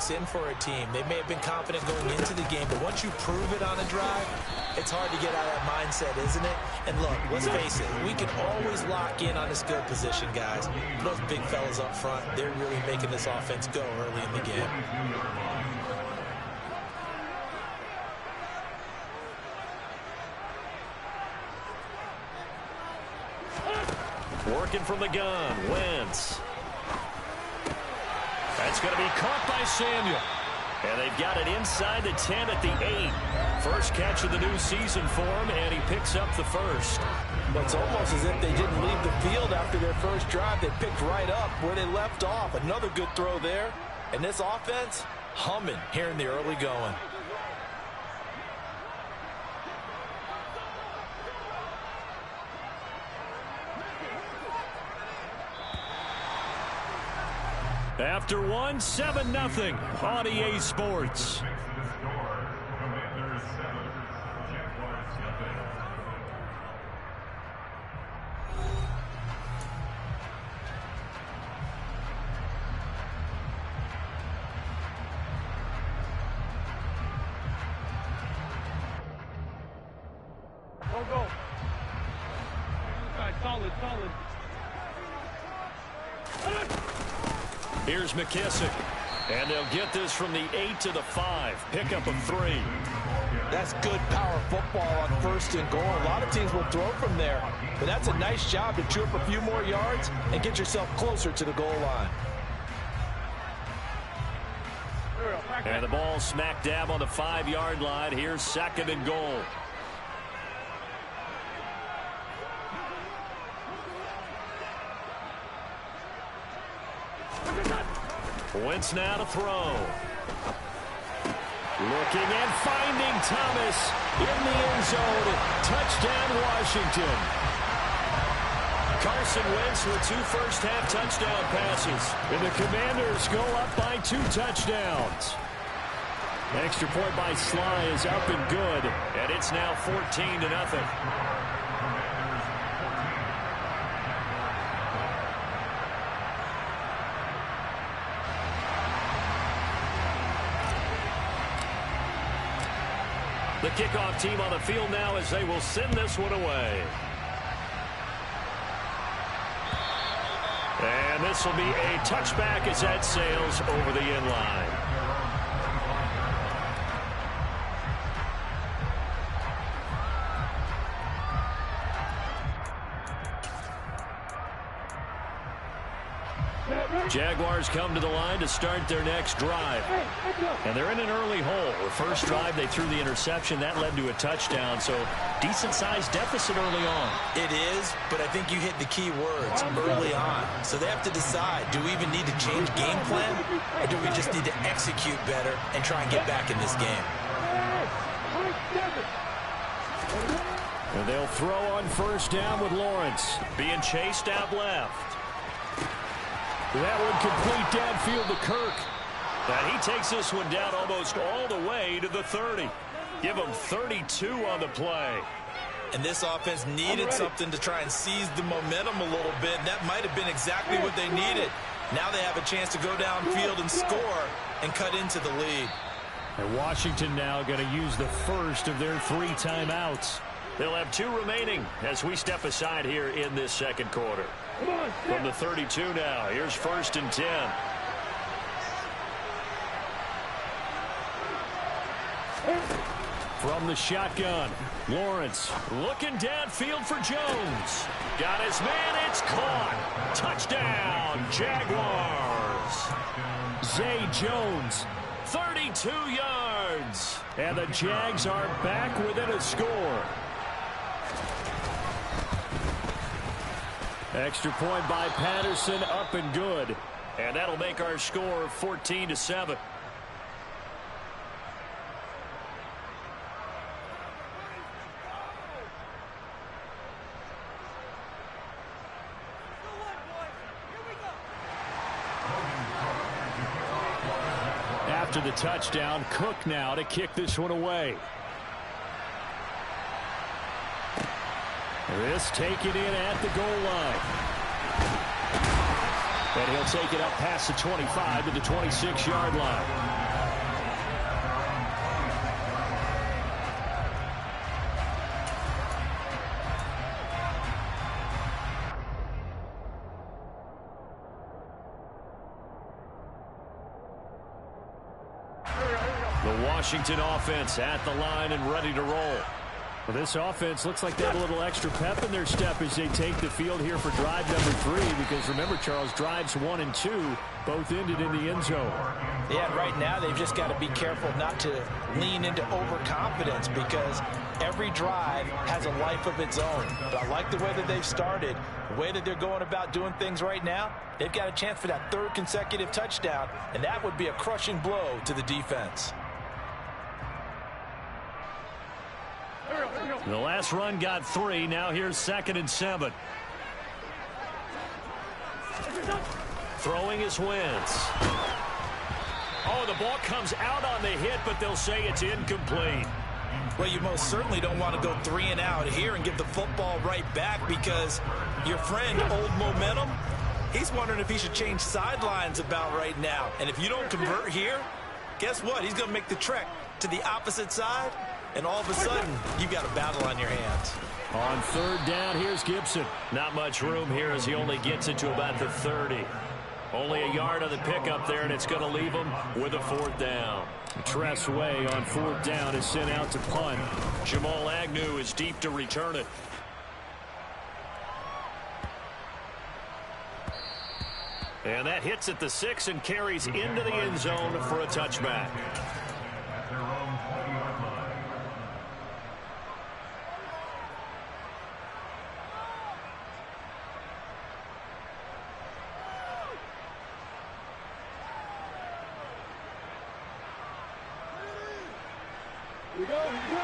kicks in for a team. They may have been confident going into the game, but once you prove it on a drive, it's hard to get out of that mindset, isn't it? And look, let's face it, we can always lock in on the skill position, guys. Those big fellas up front, they're really making this offense go early in the game. Working from the gun, Wentz. That's going to be caught by Samuel. And they've got it inside the 10 at the 8. First catch of the new season for him, and he picks up the first. Well, it's almost as if they didn't leave the field after their first drive. They picked right up where they left off. Another good throw there. And this offense, humming here in the early going. After one, 7-0 on EA Sports. Go. All right, solid. Here's McKissick. And they'll get this from the 8 to the 5. Pickup of 3. That's good power football on first and goal. A lot of teams will throw from there. But that's a nice job to chew up a few more yards and get yourself closer to the goal line. And the ball smack dab on the 5-yard line. Here's 2nd and goal. Wentz now to throw. Looking and finding Thomas in the end zone. Touchdown, Washington. Carson Wentz with 2 first-half touchdown passes. And the Commanders go up by 2 touchdowns. Extra point by Sly is up and good. And it's now 14-0. The kickoff team on the field now as they will send this one away. And this will be a touchback as that sails over the end line. Jaguars come to the line to start their next drive. And they're in an early hole. The first drive, they threw the interception. That led to a touchdown. So decent-sized deficit early on. It is, but I think you hit the key words, early on. So they have to decide, do we even need to change game plan? Or do we just need to execute better and try and get back in this game? And they'll throw on first down with Lawrence. Being chased out left. That one complete downfield to Kirk. And he takes this one down almost all the way to the 30. Give him 32 on the play. And this offense needed something to try and seize the momentum a little bit. And that might have been exactly what they needed. Now they have a chance to go downfield and score and cut into the lead. And Washington now going to use the first of their 3 timeouts. They'll have 2 remaining as we step aside here in this second quarter. From the 32 now, here's 1st and 10. From the shotgun, Lawrence looking downfield for Jones. Got his man, it's caught. Touchdown, Jaguars. Zay Jones, 32 yards. And the Jags are back within a score. Extra point by Patterson, up and good. And that'll make our score 14-7. After the touchdown, Cook now to kick this one away. This taken in at the goal line. And he'll take it up past the 25 to the 26-yard line. The Washington offense at the line and ready to roll. Well, this offense looks like they have a little extra pep in their step as they take the field here for drive number 3. Because remember, Charles, drives 1 and 2 both ended in the end zone. Yeah, and right now they've just got to be careful not to lean into overconfidence because every drive has a life of its own. But I like the way that they've started, the way that they're going about doing things right now. They've got a chance for that 3rd consecutive touchdown, and that would be a crushing blow to the defense. The last run got 3. Now here's 2nd and 7. Throwing is Wentz. Oh, the ball comes out on the hit, but they'll say it's incomplete. Well, you most certainly don't want to go 3 and out here and give the football right back because your friend, Old Momentum, he's wondering if he should change sidelines about right now. And if you don't convert here, guess what? He's going to make the trek to the opposite side. And all of a sudden, you've got a battle on your hands. On 3rd down, here's Gibson. Not much room here as he only gets it to about the 30. Only a yard on the pickup there, and it's going to leave him with a 4th down. Tress Way on 4th down is sent out to punt. Jamal Agnew is deep to return it. And that hits at the 6 and carries into the end zone for a touchback.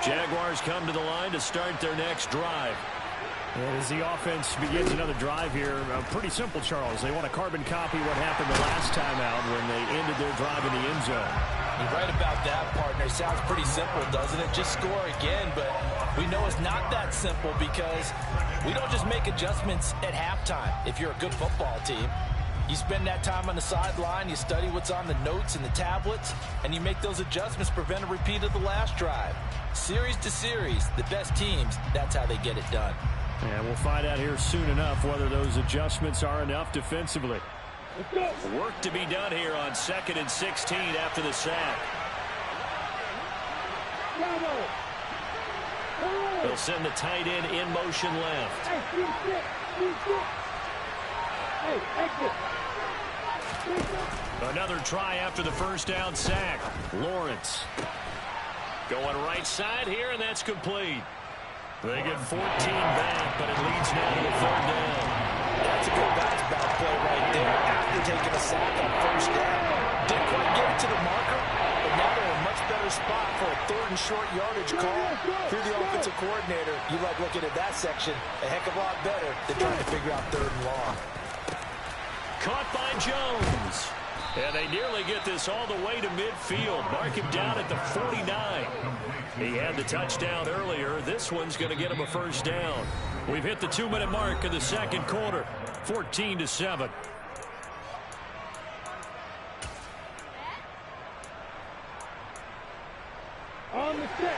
Jaguars come to the line to start their next drive. As the offense begins another drive here, pretty simple, Charles. They want to carbon copy what happened the last time out when they ended their drive in the end zone. You're right about that, partner. Sounds pretty simple, doesn't it? Just score again, but we know it's not that simple because we don't just make adjustments at halftime if you're a good football team. You spend that time on the sideline, you study what's on the notes and the tablets, and you make those adjustments, prevent a repeat of the last drive. Series to series, the best teams, that's how they get it done. And we'll find out here soon enough whether those adjustments are enough defensively. Work to be done here on 2nd and 16 after the sack. They'll send the tight end in motion left. Another try after the 1st down sack. Lawrence going right side here, and that's complete. They get 14 back, but it leads now to the 3rd down. That's a good bounce back play right there after taking a sack on 1st down. Didn't quite get it to the marker, but now they're in a much better spot for a 3rd and short yardage call. Through the offensive coordinator, you like looking at that section a heck of a lot better than trying to figure out 3rd and long. Caught by Jones. And they nearly get this all the way to midfield. Mark him down at the 49. He had the touchdown earlier. This one's going to get him a 1st down. We've hit the 2-minute mark of the 2nd quarter. 14-7. On the set.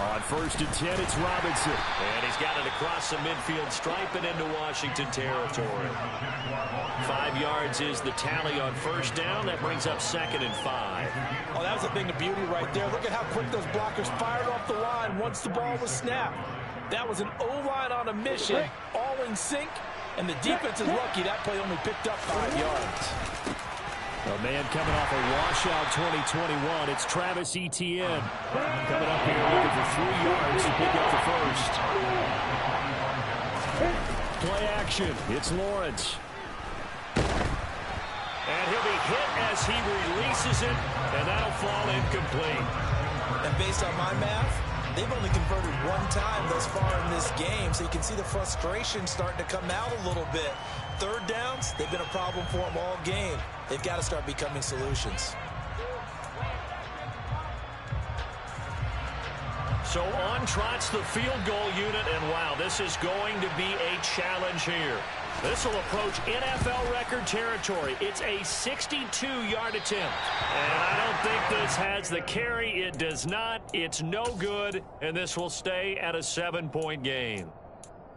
On 1st and 10, it's Robinson. And he's got it across the midfield stripe and into Washington territory. 5 yards is the tally on 1st down. That brings up 2nd and 5. Oh, that was a thing of beauty right there. Look at how quick those blockers fired off the line once the ball was snapped. That was an O-line on a mission, all in sync, and the defense is lucky that play only picked up 5 yards. A man coming off a washout 2021. It's Travis Etienne. Coming up here looking for 3 yards to pick up the 1st. Play action. It's Lawrence. And he'll be hit as he releases it, and that'll fall incomplete. And based on my math, they've only converted 1 time thus far in this game, so you can see the frustration starting to come out a little bit. 3rd downs, they've been a problem for them all game. They've got to start becoming solutions. So on trots the field goal unit, and wow, this is going to be a challenge here. This will approach NFL record territory. It's a 62-yard attempt. And I don't think this has the carry. It does not. It's no good, and this will stay at a 7-point game.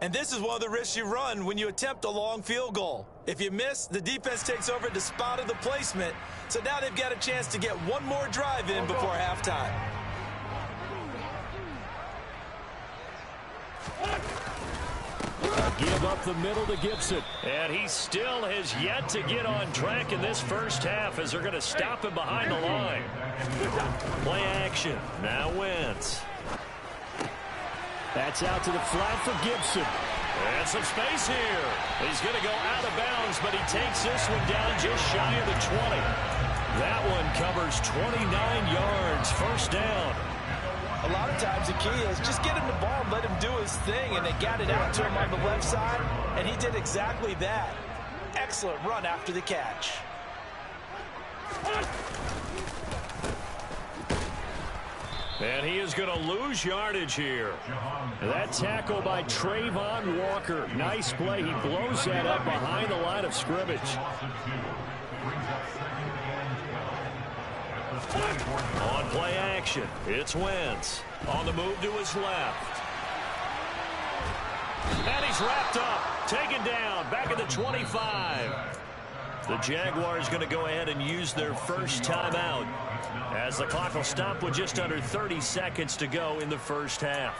And this is one of the risks you run when you attempt a long field goal. If you miss, the defense takes over at the spot of the placement. So now they've got a chance to get one more drive in before halftime. Give up the middle to Gibson. And he still has yet to get on track in this first half as they're going to stop him behind the line. Play action. Now Wentz. That's out to the flat for Gibson. And some space here. He's going to go out of bounds, but he takes this one down just shy of the 20. That one covers 29 yards. First down. A lot of times the key is just get him the ball and let him do his thing, and they got it out to him on the left side, and he did exactly that. Excellent run after the catch. And he is going to lose yardage here. That tackle by Trayvon Walker. Nice play. He blows that up behind the line of scrimmage. On play action, it's Wentz. On the move to his left. And he's wrapped up. Taken down. Back at the 25. The Jaguars going to go ahead and use their first timeout, as the clock will stop with just under 30 seconds to go in the first half.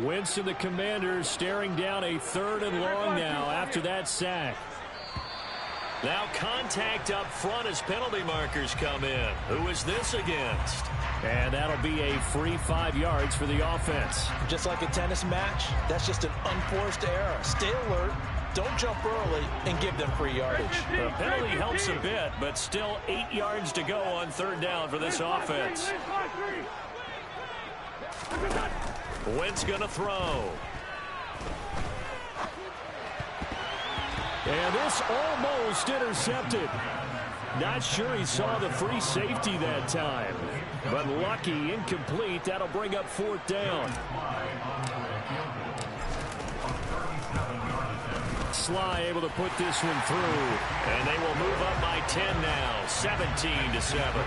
Wentz and the Commanders staring down a 3rd and long now after that sack. Now contact up front as penalty markers come in. Who is this against? And that'll be a free 5 yards for the offense. Just like a tennis match, that's just an unforced error. Stay alert, don't jump early, and give them free yardage. The penalty helps a bit, but still 8 yards to go on 3rd down for this offense. Wentz going to throw. And this almost intercepted. Not sure he saw the free safety that time. But lucky, incomplete. That'll bring up 4th down. Sly able to put this one through. And they will move up by 10 now. 17-7.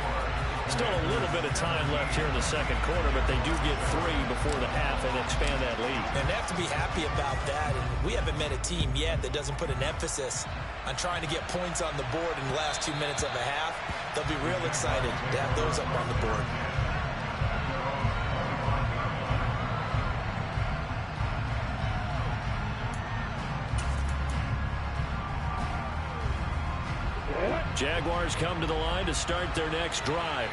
Still a little bit of time left here in the second quarter, but they do get 3 before the half and expand that lead. And they have to be happy about that. And we haven't met a team yet that doesn't put an emphasis on trying to get points on the board in the last 2 minutes of a half. They'll be real excited to have those up on the board. Jaguars come to the line to start their next drive.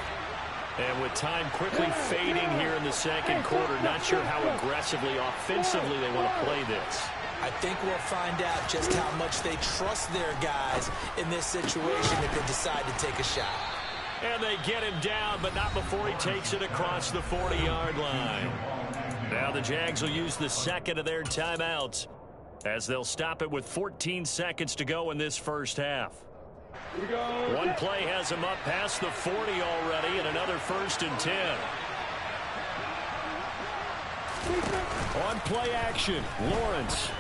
And with time quickly fading here in the second quarter, not sure how aggressively, offensively they want to play this. I think we'll find out just how much they trust their guys in this situation if they decide to take a shot. And they get him down, but not before he takes it across the 40-yard line. Now the Jags will use the second of their timeouts, as they'll stop it with 14 seconds to go in this first half. One play has him up past the 40 already, and another 1st and 10. On play action, Lawrence.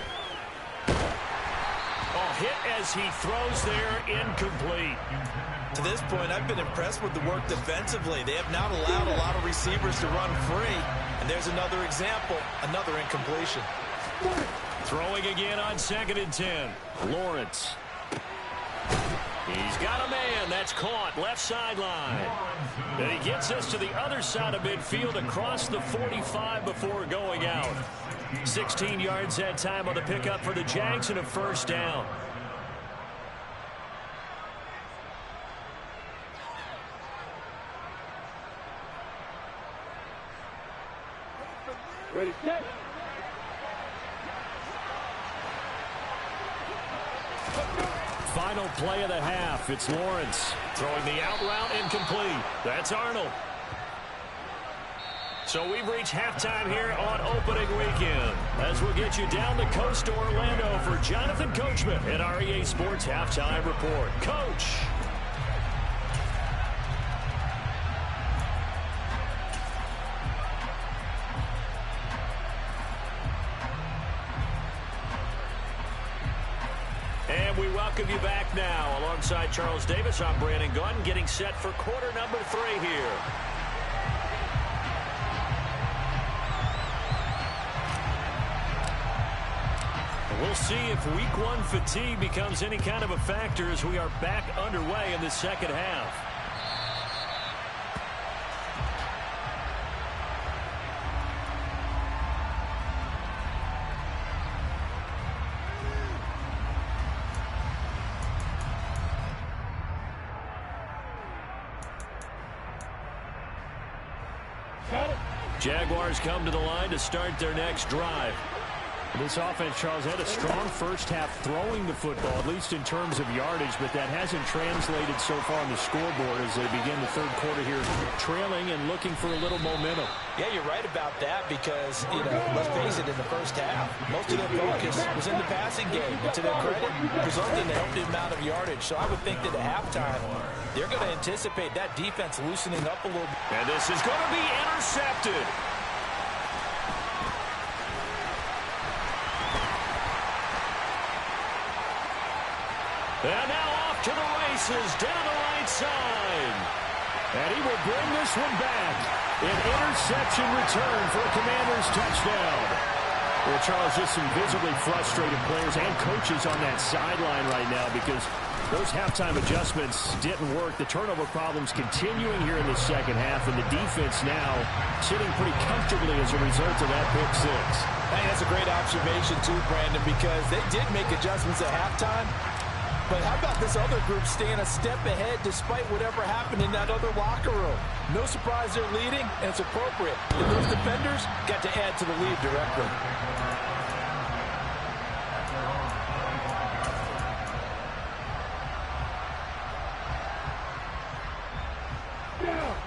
Hit as he throws there, incomplete. To this point, I've been impressed with the work defensively. They have not allowed a lot of receivers to run free. And there's another example, another incompletion. Throwing again on 2nd and 10. Lawrence. He's got a man. That's caught. Left sideline. And he gets us to the other side of midfield across the 45 before going out. 16 yards that time on the pickup for the Jags and a 1st down. Ready, set. Final play of the half. It's Lawrence. Throwing the out route, incomplete. That's Arnold. So we've reached halftime here on opening weekend, as we'll get you down the coast to Orlando for Jonathan Coachman at our EA Sports Halftime Report. Coach. And And we welcome you back now. Alongside Charles Davis, I'm Brandon Gunn, getting set for quarter number 3 here. We'll see if week 1 fatigue becomes any kind of a factor as we are back underway in the second half. Jaguars come to the line to start their next drive. This offense, Charles, had a strong first half throwing the football, at least in terms of yardage, but that hasn't translated so far on the scoreboard as they begin the third quarter here, trailing and looking for a little momentum. Yeah, you're right about that because, let's face it, in the first half, most of their focus was in the passing game. And to their credit, resulted in a healthy amount of yardage. So I would think that at halftime, they're going to anticipate that defense loosening up a little bit. And this is going to be intercepted. And now off to the races down the right side. And he will bring this one back. An interception return for a Commanders touchdown. Well, Charles, just some visibly frustrated players and coaches on that sideline right now because those halftime adjustments didn't work. The turnover problems continuing here in the second half, and the defense now sitting pretty comfortably as a result of that pick six. I think that's a great observation, too, Brandon, because they did make adjustments at halftime. But how about this other group staying a step ahead despite whatever happened in that other locker room? No surprise they're leading, and it's appropriate. And those defenders got to add to the lead directly.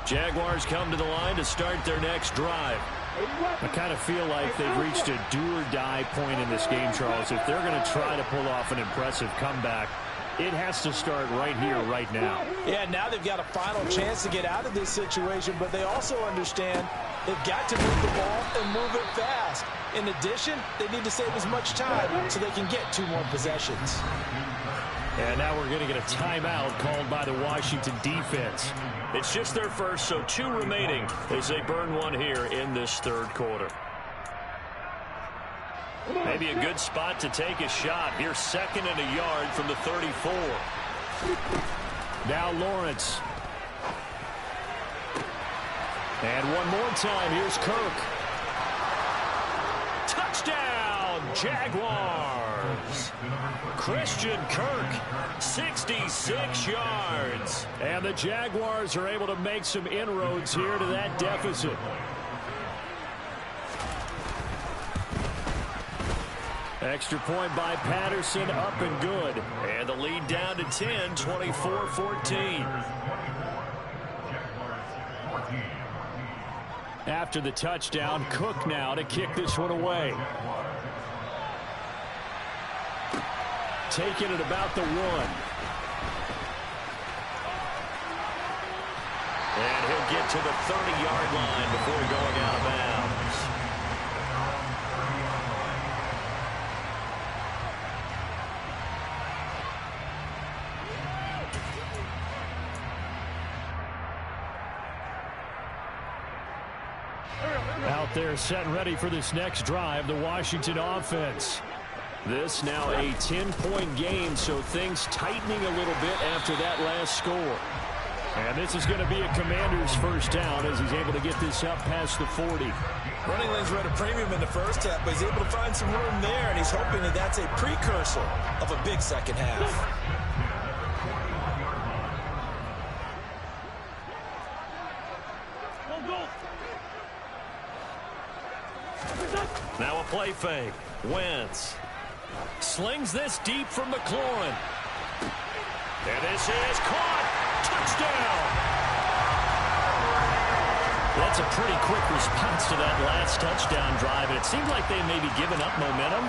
Jaguars come to the line to start their next drive. I kind of feel like they've reached a do-or-die point in this game, Charles. If they're going to try to pull off an impressive comeback, it has to start right here, right now. Yeah, now they've got a final chance to get out of this situation, but they also understand they've got to move the ball and move it fast. In addition, they need to save as much time so they can get 2 more possessions. And now we're going to get a timeout called by the Washington defense. It's just their first, so 2 remaining as they burn one here in this third quarter. Maybe a good spot to take a shot. Here, 2nd and a yard from the 34. Now Lawrence. And one more time, here's Kirk. Touchdown, Jaguars. Christian Kirk, 66 yards. And the Jaguars are able to make some inroads here to that deficit. Extra point by Patterson, up and good. And the lead down to 10, 24-14. After the touchdown, Cook now to kick this one away. Taking it about the 1. And he'll get to the 30-yard line before going out of bounds. Out there set and ready for this next drive, the Washington offense. This now a 10-point game, so things tightening a little bit after that last score. And this is going to be a Commander's first down as he's able to get this up past the 40. Running lanes were at a premium in the first half, but he's able to find some room there, and he's hoping that that's a precursor of a big second half. Now a play fake. Wentz slings this deep from McLaurin. And this is caught. Touchdown. That's a pretty quick response to that last touchdown drive. And it seemed like they may be giving up momentum.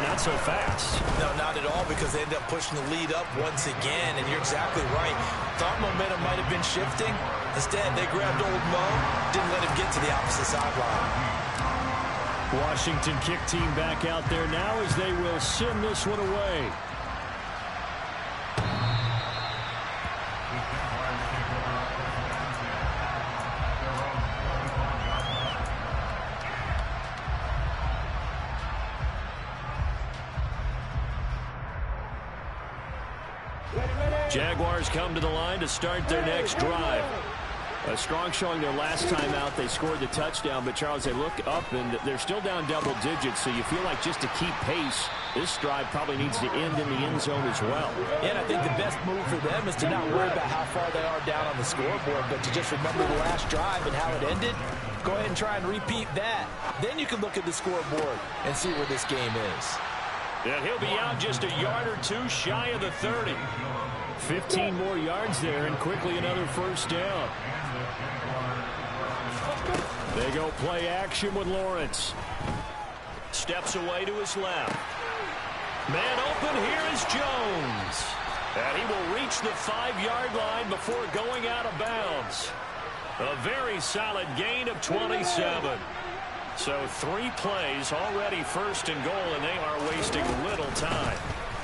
Not so fast. No, not at all, because they end up pushing the lead up once again. And you're exactly right. Thought momentum might have been shifting. Instead, they grabbed old Mo, didn't let him get to the opposite sideline. Washington kick team back out there now as they will send this one away. Jaguars come to the line to start their next drive. A strong showing their last time out. They scored the touchdown, but Charles, they look up and they're still down double digits, so you feel like just to keep pace, this drive probably needs to end in the end zone as well. And I think the best move for them is to not worry about how far they are down on the scoreboard, but to just remember the last drive and how it ended. Go ahead and try and repeat that. Then you can look at the scoreboard and see where this game is. And he'll be out just a yard or two shy of the 30. 15 more yards there, and quickly another first down. They go play action with Lawrence. Steps away to his left. Man open, here is Jones. And he will reach the 5-yard line before going out of bounds. A very solid gain of 27. So 3 plays, already first and goal, and they are wasting little time.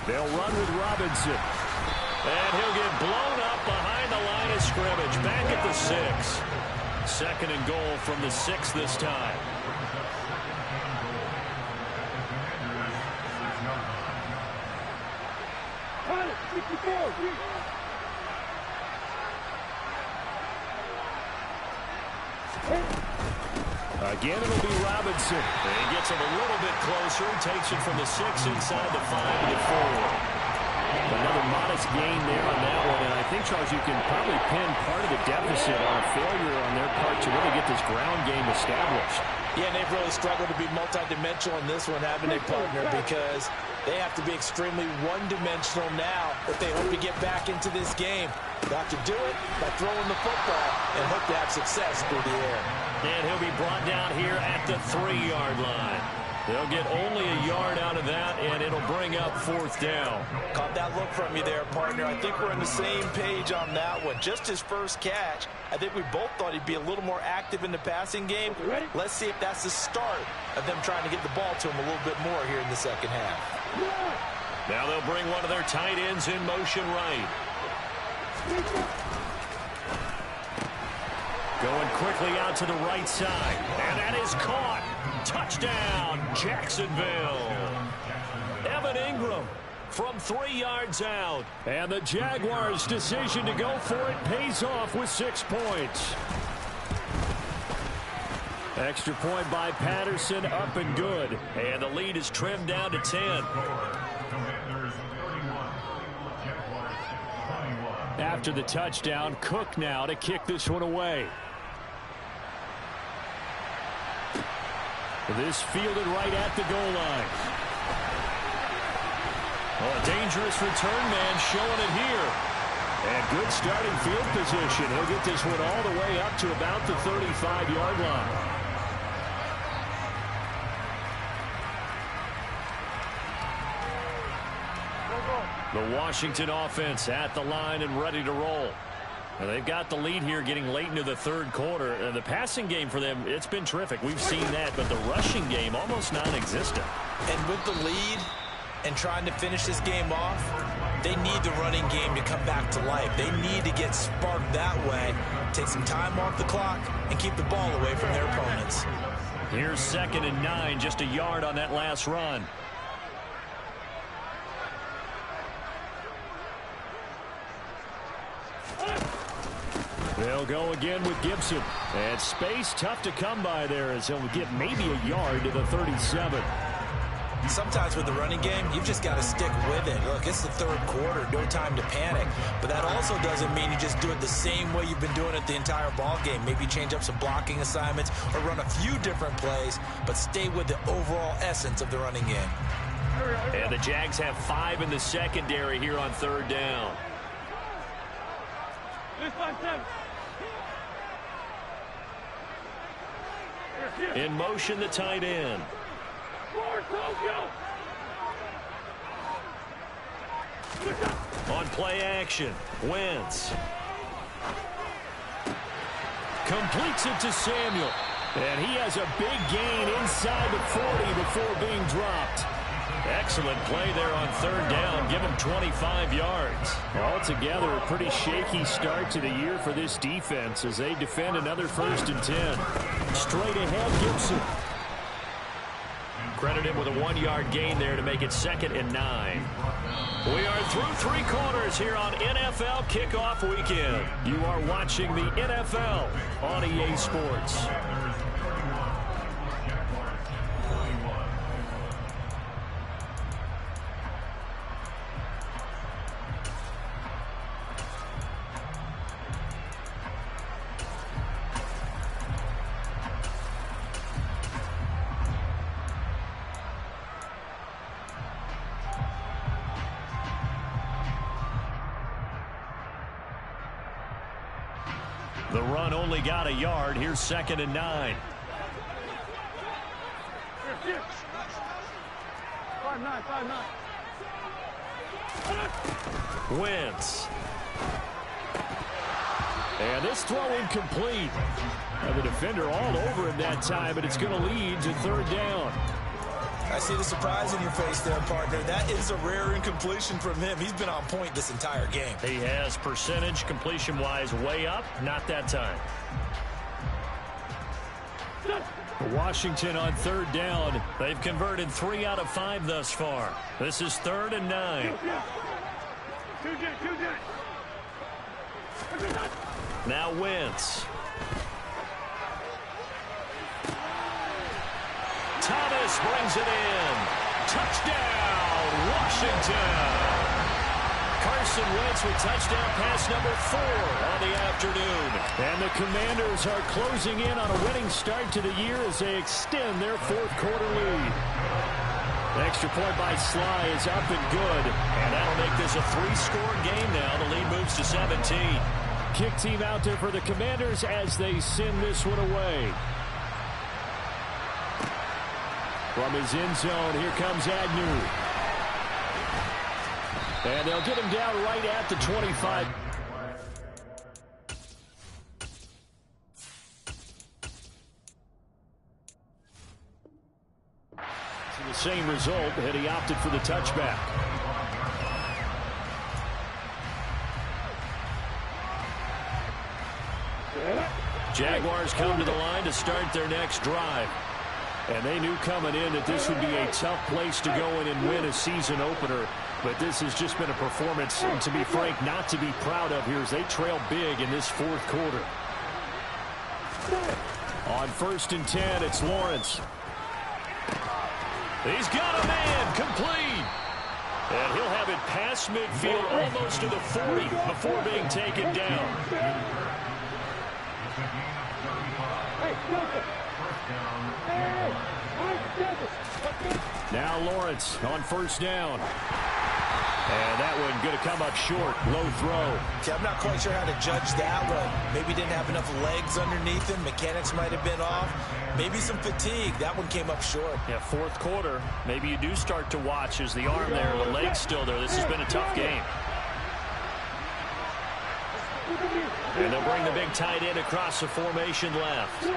They'll run with Robinson. And he'll get blown up behind the line of scrimmage, back at the 6. Second and goal from the 6 this time. Again, it'll be Robinson. And he gets him a little bit closer, takes it from the 6 inside the 5 to the 4. Another modest gain there on that one, and I think, Charles, you can probably pin part of the deficit on a failure on their part to really get this ground game established. Yeah, and they've really struggled to be multidimensional in this one, haven't they, partner? Because they have to be extremely one-dimensional now if they hope to get back into this game. They have to do it by throwing the football and hope to have success through the air. And he'll be brought down here at the 3-yard line. They'll get only a yard out of that, and it'll bring up 4th down. Caught that look from you there, partner. I think we're on the same page on that one. Just his first catch. I think we both thought he'd be a little more active in the passing game. Let's see if that's the start of them trying to get the ball to him a little bit more here in the second half. Now they'll bring one of their tight ends in motion right. Going quickly out to the right side. And that is caught. Touchdown, Jacksonville. Evan Ingram from 3 yards out. And the Jaguars' decision to go for it pays off with 6 points. Extra point by Patterson, up and good. And the lead is trimmed down to 10. After the touchdown, Cook now to kick this one away. This fielded right at the goal line. Oh, a dangerous return man showing it here. And good starting field position. He'll get this one all the way up to about the 35-yard line. The Washington offense at the line and ready to roll. Now they've got the lead here getting late into the 3rd quarter. The passing game for them, it's been terrific. We've seen that, but the rushing game almost non-existent. And with the lead and trying to finish this game off, they need the running game to come back to life. They need to get sparked that way, take some time off the clock, and keep the ball away from their opponents. Here's 2nd and 9, just a yard on that last run. They'll go again with Gibson. And space tough to come by there as he'll get maybe a yard to the 37. Sometimes with the running game, you've just got to stick with it. Look, it's the 3rd quarter, no time to panic. But that also doesn't mean you just do it the same way you've been doing it the entire ball game. Maybe change up some blocking assignments or run a few different plays, but stay with the overall essence of the running game. And the Jags have 5 in the secondary here on 3rd down. In motion, the tight end. On play action, Wentz. Completes it to Samuel. And he has a big gain inside the 40 before being dropped. Excellent play there on 3rd down. Give him 25 yards. Altogether, a pretty shaky start to the year for this defense as they defend another 1st and 10. Straight ahead, Gibson. Credit him with a 1-yard gain there to make it 2nd and 9. We are through three quarters here on NFL Kickoff Weekend. You are watching the NFL on EA Sports. The run only got a yard. Here's 2nd and 9. 5-9. Wentz. And this throw incomplete. And the defender all over him that time, but it's going to lead to 3rd down. I see the surprise in your face there, partner. That is a rare incompletion from him. He's been on point this entire game. He has percentage completion-wise way up. Not that time. Washington on 3rd down. They've converted 3 out of 5 thus far. This is 3rd and 9. Now Wentz. Thomas brings it in. Touchdown, Washington. Carson Wentz with touchdown pass number 4 on the afternoon. And the Commanders are closing in on a winning start to the year as they extend their 4th quarter lead. The extra point by Sly is up and good. And that'll make this a 3-score game now. The lead moves to 17. Kick team out there for the Commanders as they send this one away. From his end zone, here comes Agnew. And they'll get him down right at the 25. To the same result, had he opted for the touchback. Jaguars come to the line to start their next drive. And they knew coming in that this would be a tough place to go in and win a season opener. But this has just been a performance, and to be frank, not to be proud of here as they trail big in this 4th quarter. On 1st and 10, it's Lawrence. He's got a man, complete. And he'll have it past midfield almost to the 40 before being taken down. Now Lawrence on 1st down. And that one going to come up short. Low throw. See, I'm not quite sure how to judge that one. Maybe didn't have enough legs underneath him. Mechanics might have been off. Maybe some fatigue. That one came up short. Yeah, 4th quarter. Maybe you do start to watch as the arm there, the leg's still there. This has been a tough game. And they'll bring the big tight end across the formation left.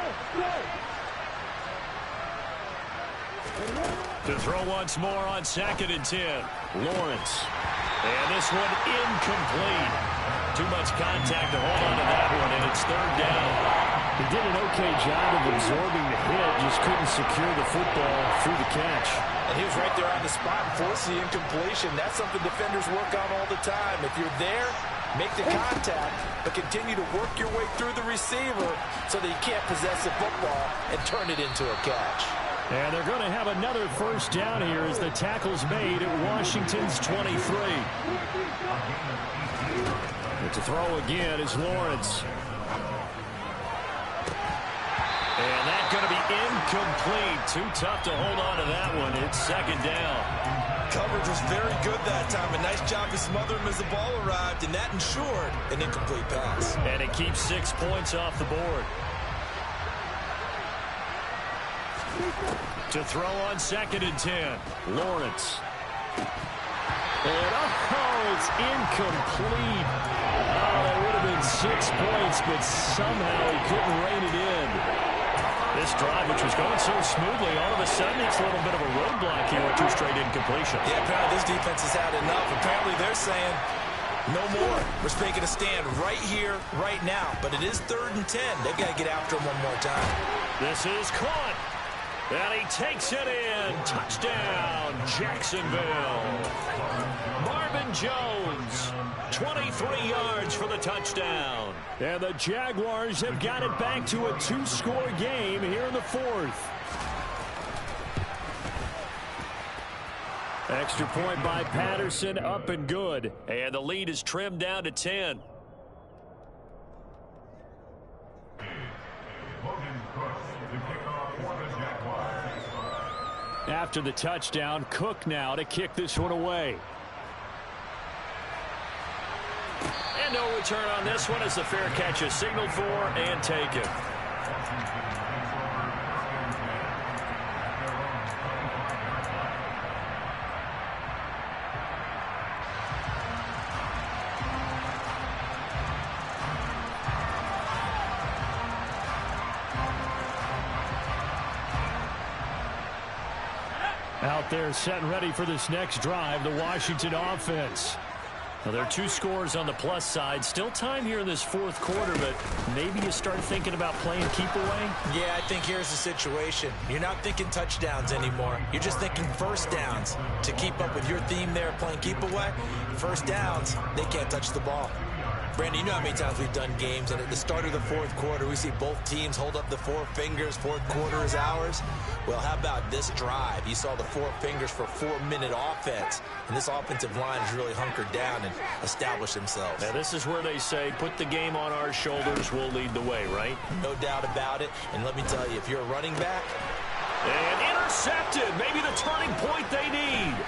To throw once more on 2nd and 10. Lawrence. And this one incomplete. Too much contact to hold on to that one, and it's 3rd down. He did an okay job of absorbing the hit, just couldn't secure the football through the catch. And he was right there on the spot, forcing the incompletion. That's something defenders work on all the time. If you're there, make the contact, but continue to work your way through the receiver so that you can't possess the football and turn it into a catch. And they're going to have another 1st down here as the tackle's made at Washington's 23. But to throw again is Lawrence. And that's going to be incomplete. Too tough to hold on to that one. It's 2nd down. Coverage was very good that time. A nice job to smother him as the ball arrived, and that ensured an incomplete pass. And it keeps 6 points off the board. To throw on 2nd and 10. Lawrence. And it's incomplete. Oh, that would have been 6 points, but somehow he couldn't rein it in. This drive, which was going so smoothly, all of a sudden it's a little bit of a roadblock here with 2 straight incompletions. Yeah, apparently this defense has had enough. Apparently they're saying, no more. We're making a stand right here, right now. But it is 3rd and 10. They've got to get after him one more time. This is caught. And he takes it in. Touchdown, Jacksonville. Marvin Jones. 23 yards for the touchdown. And the Jaguars have got it back to a 2-score game here in the fourth. Extra point by Patterson, up and good. And the lead is trimmed down to 10. After the touchdown, Cook now to kick this one away. And no return on this one as the fair catch is signaled for and taken. Out there set and ready for this next drive, the Washington offense. Well, there are 2 scores on the plus side. Still time here in this fourth quarter, but maybe you start thinking about playing keep away? Yeah, I think here's the situation. You're not thinking touchdowns anymore. You're just thinking first downs. To keep up with your theme there, playing keep away, first downs, they can't touch the ball. Brandon, you know how many times we've done games, and at the start of the fourth quarter, we see both teams hold up the 4 fingers, fourth quarter is ours. Well, how about this drive? You saw the 4 fingers for 4-minute offense, and this offensive line has really hunkered down and established themselves. Now, this is where they say, put the game on our shoulders, we'll lead the way, right? No doubt about it, and let me tell you, if you're a running back... And intercepted, maybe the turning point they need.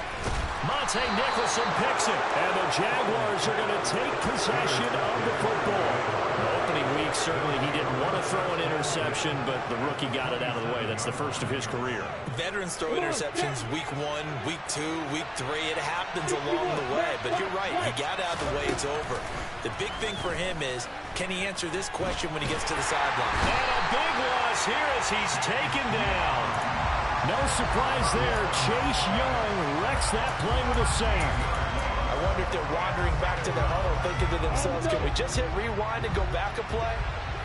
Monte Nicholson picks it, and the Jaguars are going to take possession of the football. The opening week, certainly he didn't want to throw an interception, but the rookie got it out of the way. That's the first of his career. Veterans throw interceptions week 1, week 2, week 3. It happens along the way, but you're right. He got out of the way. It's over. The big thing for him is, can he answer this question when he gets to the sideline? And a big loss here as he's taken down. No surprise there. Chase Young wrecks that play with a sack. I wonder if they're wandering back to their huddle thinking to themselves, can we just hit rewind and go back a play?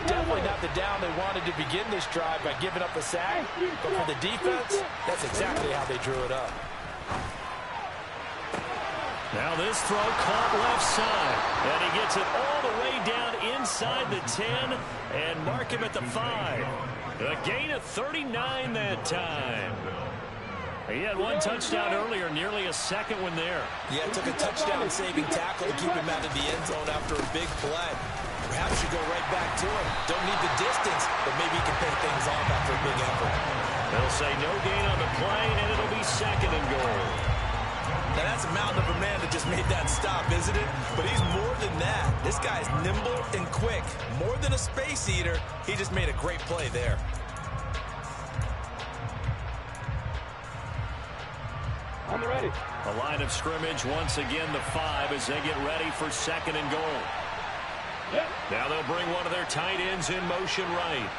Definitely not the down they wanted to begin this drive by giving up a sack. But for the defense, that's exactly how they drew it up. Now this throw caught left side. And he gets it all the way down inside the 10 and mark him at the 5. A gain of 39 that time. He had 1 touchdown earlier, nearly a second one there. Yeah, it took a touchdown-saving tackle to keep him out of the end zone after a big play. Perhaps you go right back to him. Don't need the distance, but maybe he can pay things off after a big effort. They'll say no gain on the play, and it'll be 2nd and goal. Now, that's a mountain of a man that just made that stop, isn't it? But he's more than that. This guy's nimble and quick. More than a space eater, he just made a great play there. I'm ready. A line of scrimmage, once again the 5 as they get ready for 2nd and goal. Yep. Now they'll bring one of their tight ends in motion right.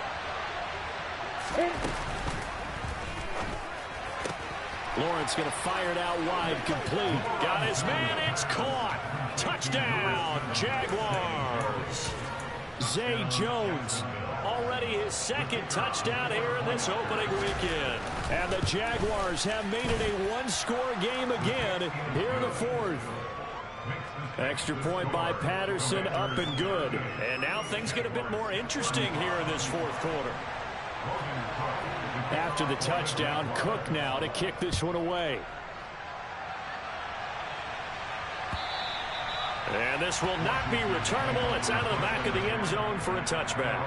Lawrence going to fire it out wide, complete. Got his man, it's caught. Touchdown, Jaguars. Zay Jones. Already his 2nd touchdown here in this opening weekend. And the Jaguars have made it a 1-score game again here in the fourth. Extra point by Patterson, up and good. And now things get a bit more interesting here in this fourth quarter. After the touchdown, Cook now to kick this one away. And this will not be returnable. It's out of the back of the end zone for a touchback.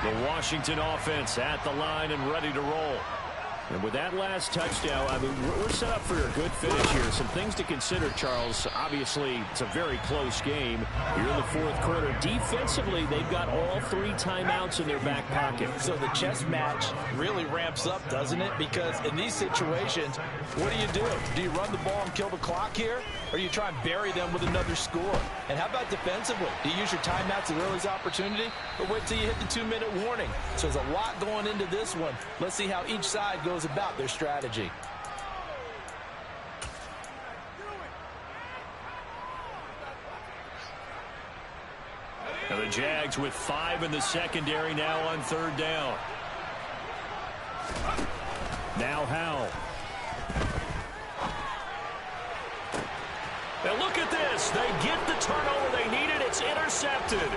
The Washington offense at the line and ready to roll. And with that last touchdown, I mean, we're set up for a good finish here. Some things to consider, Charles. Obviously, it's a very close game here in the fourth quarter. Defensively, they've got all 3 timeouts in their back pocket. So the chess match really ramps up, doesn't it? Because in these situations, what do? Do you run the ball and kill the clock here? Or do you try and bury them with another score? And how about defensively? Do you use your timeouts at earliest opportunity? Or wait till you hit the 2-minute warning? So there's a lot going into this one. Let's see how each side goes about their strategy. Jags with 5 in the secondary now on 3rd down. Now Howell. And look at this. They get the turnover they needed. It's intercepted.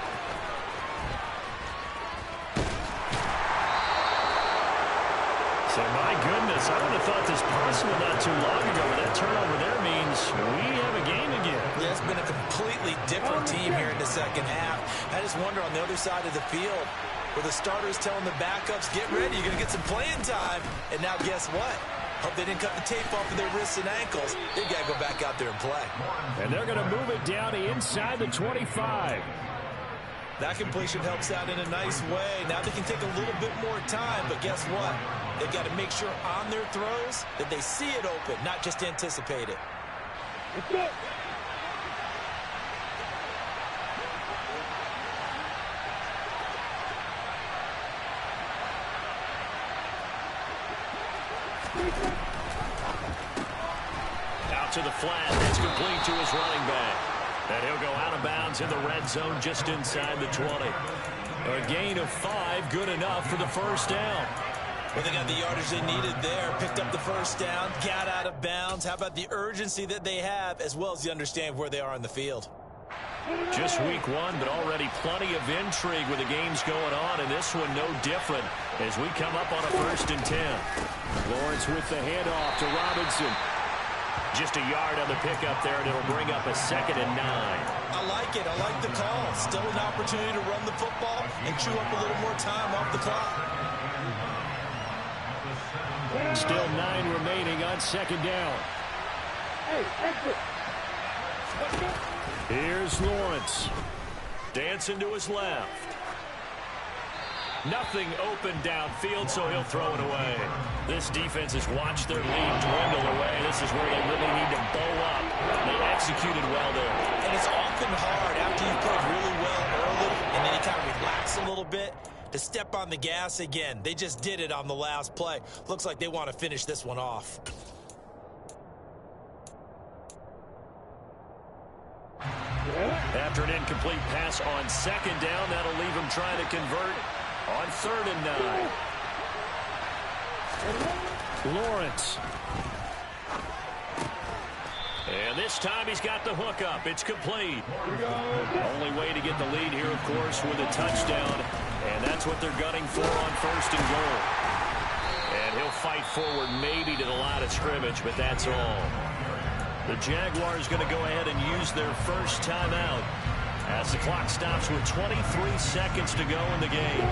So, my goodness, I would have thought this possible not too long ago, but that turnover there means we have a game again. Yeah, it's been a completely different team here in the second half. I just wonder on the other side of the field, where the starters telling the backups, get ready, you're going to get some playing time. And now guess what? Hope they didn't cut the tape off of their wrists and ankles. They've got to go back out there and play. And they're going to move it down to inside the 25. That completion helps out in a nice way. Now they can take a little bit more time, but guess what? They've got to make sure on their throws that they see it open, not just anticipate it. Let's go. Out to the flat. It's complete to his running back. And he'll go out of bounds in the red zone just inside the 20. A gain of 5, good enough for the first down. Well, they got the yardage they needed there, picked up the first down, got out of bounds. How about the urgency that they have, as well as the understanding of where they are on the field? Just week 1, but already plenty of intrigue with the games going on, and this one no different as we come up on a 1st and 10. Lawrence with the handoff to Robinson. Just a yard on the pickup there, and it'll bring up a 2nd and 9. I like it. I like the call. Still an opportunity to run the football and chew up a little more time off the clock. Still 9 remaining on 2nd down. Hey, exit. Let's go. Here's Lawrence. Dancing to his left. Nothing open downfield, so he'll throw it away. This defense has watched their lead dwindle away. This is where they really need to bow up. They executed well there. And it's often hard after you played really well early and then you kind of relax a little bit to step on the gas again. They just did it on the last play. Looks like they want to finish this one off. After an incomplete pass on 2nd down, that'll leave him trying to convert on 3rd and 9. Lawrence. And this time he's got the hook up. It's complete. Only way to get the lead here, of course, with a touchdown. And that's what they're gunning for on 1st and goal. And he'll fight forward maybe to the line of scrimmage, but that's all. The Jaguars going to go ahead and use their first timeout as the clock stops with 23 seconds to go in the game.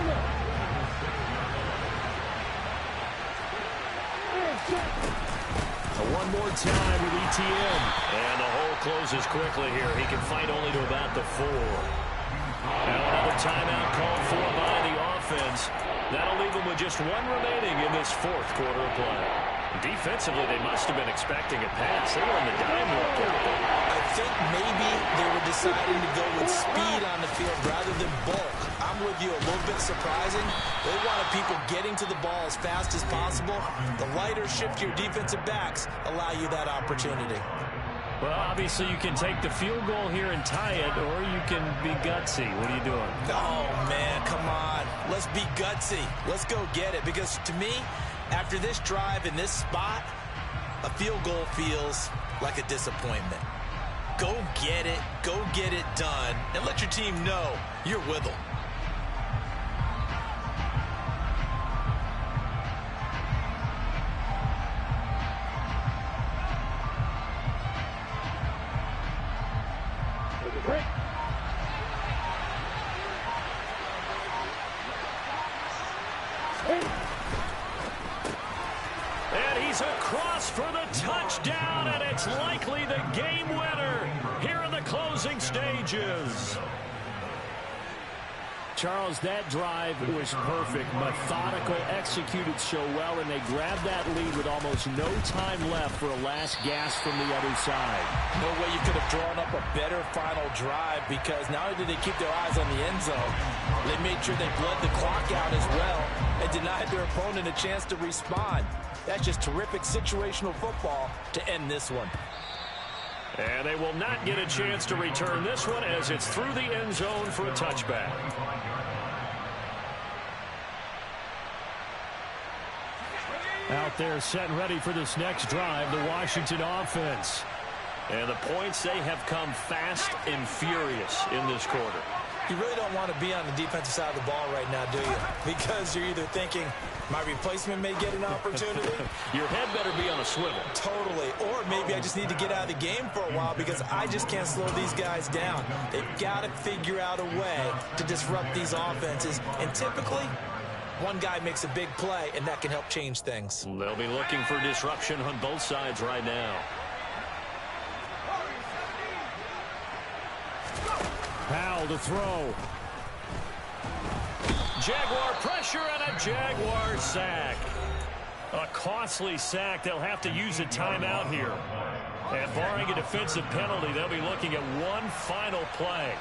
One more time with ETN. And the hole closes quickly here. He can fight only to about the 4. Now another timeout called for by the offense. That'll leave them with just 1 remaining in this 4th quarter of play. Defensively, they must have been expecting a pass. They were in the dime look out there. I think maybe they were deciding to go with speed on the field rather than bulk. I'm with you, a little bit surprising. They wanted people getting to the ball as fast as possible. The lighter, shiftier defensive backs allow you that opportunity. Well, obviously you can take the field goal here and tie it, or you can be gutsy. What are you doing? Oh, man, come on. Let's be gutsy. Let's go get it. Because to me, after this drive in this spot, a field goal feels like a disappointment. Go get it done, and let your team know you're with them. Break. And he's across for the touchdown, and it's likely the game winner here in the closing stages. Charles, that drive was perfect. Methodical, executed so well, and they grabbed that lead with almost no time left for a last gasp from the other side. No way you could have drawn up a better final drive, because not only did they keep their eyes on the end zone, they made sure they bled the clock out as well and denied their opponent a chance to respond. That's just terrific situational football to end this one. And they will not get a chance to return this one as it's through the end zone for a touchback. Out there set and ready for this next drive, the Washington offense. And the points, they have come fast and furious in this quarter. You really don't want to be on the defensive side of the ball right now, do you? Because you're either thinking, my replacement may get an opportunity. Your head better be on a swivel. Totally. Or maybe I just need to get out of the game for a while because I just can't slow these guys down. They've got to figure out a way to disrupt these offenses. And typically, one guy makes a big play, and that can help change things. They'll be looking for disruption on both sides right now. Powell to throw. Jaguar pressure and a Jaguar sack. A costly sack. They'll have to use a timeout here. And barring a defensive penalty, they'll be looking at one final play.